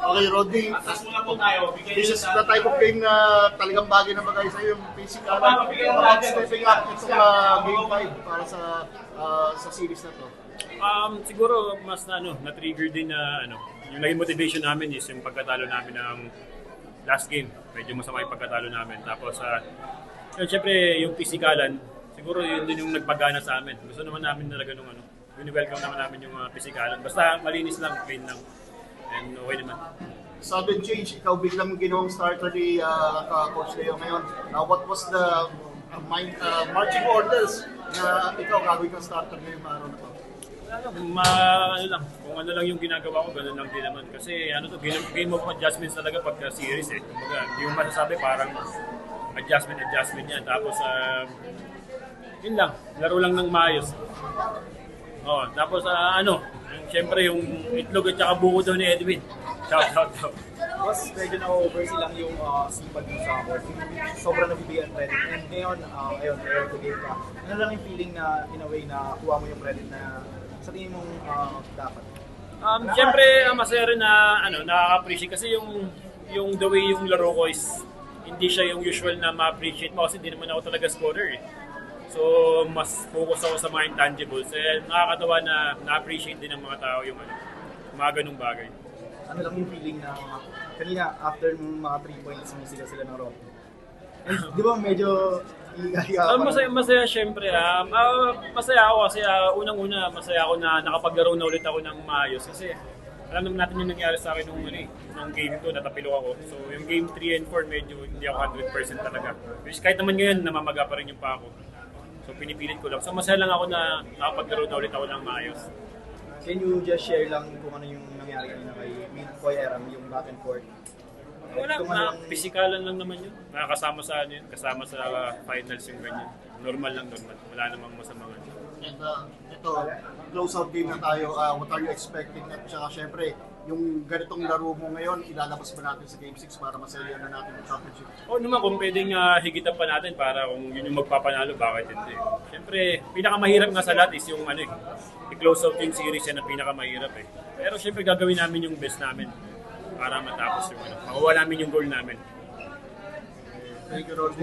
Okay, Rodney. Atas muna po tayo. This is the type of game na talagang bagay na bagay sa iyo, yung physical. Stepping up itong game 5 para sa series na to. Siguro mas na-trigger din na yung naging motivation namin is yung pagkatalo namin ng last game. Medyo masama yung pagkatalo namin. Tapos yun, syempre yung physikalan, siguro yun din yung nagpagana sa amin. Gusto naman namin talaga nung welcome naman namin yung physikalan. Basta malinis lang, clean lang. And okay naman. Sudden change, ikaw biglang ginawang starter ni Coach Leo ngayon. What was the marching orders na ikaw gagawin kang starter ngayong araw na to? Kung ano lang yung ginagawa ko, ganun lang din naman. Kasi game of adjustments talaga pagka series eh. Kumbaga, hindi mo masasabi parang adjustment yan. Tapos, yun lang, laro lang ng maayos. Tapos siyempre yung itlog at saka buko daw ni Edwin. Shout. Mas medyo na-oversee lang yung sipag mo sa court. Sobrang nabibigyan credit. And ngayon, player of the game ka. Ano lang yung feeling na, in a way, na kuha mo yung credit na sa tingin mong dapat? Siyempre, masaya rin na nakaka-appreciate kasi yung the way yung laro ko is hindi siya yung usual na ma-appreciate mo kasi hindi naman ako talaga scorer eh. So, mas focus ako sa mga intangibles. Nakakatawa na na-appreciate din ng mga tao yung mga ganung bagay. Ano lang yung feeling na kanina, after mga 3 points, sila ng rock. Di ba medyo masaya syempre. Masaya ako kasi unang-una masaya ako na nakapaglaro na ulit ako ng maayos kasi alam naman natin yung nangyari sa akin nung game 2, natapilo ako. So yung game 3 and 4 medyo hindi ako 100% talaga. Which kahit naman ngayon namamaga pa rin yung pa ako. So pinipilit ko lang. So masaya lang ako na nakapaglaro na ulit ako ng maayos. Can you just share lang kung ano yung nangyari kanina kay Koy Aram, yung back and forth? Wala, pisikalan lang naman yun. Nakakasama kasama sa finals yung ganyan. Normal. Wala namang masama. And ito, close-out game na tayo. What are you expecting? At saka syempre, yung ganitong laro mo ngayon, ilalabas ba natin sa Game 6 para masaya na natin yung championship? Naman kung pwedeng higitan pa natin para kung yun yung magpapanalo, bakit hindi? Syempre, pinakamahirap nga sa lahat is yung i-close out yung series yan na pinakamahirap eh. Pero syempre gagawin namin yung best namin para matapos yung makuha namin yung goal namin. Thank you, Rodney.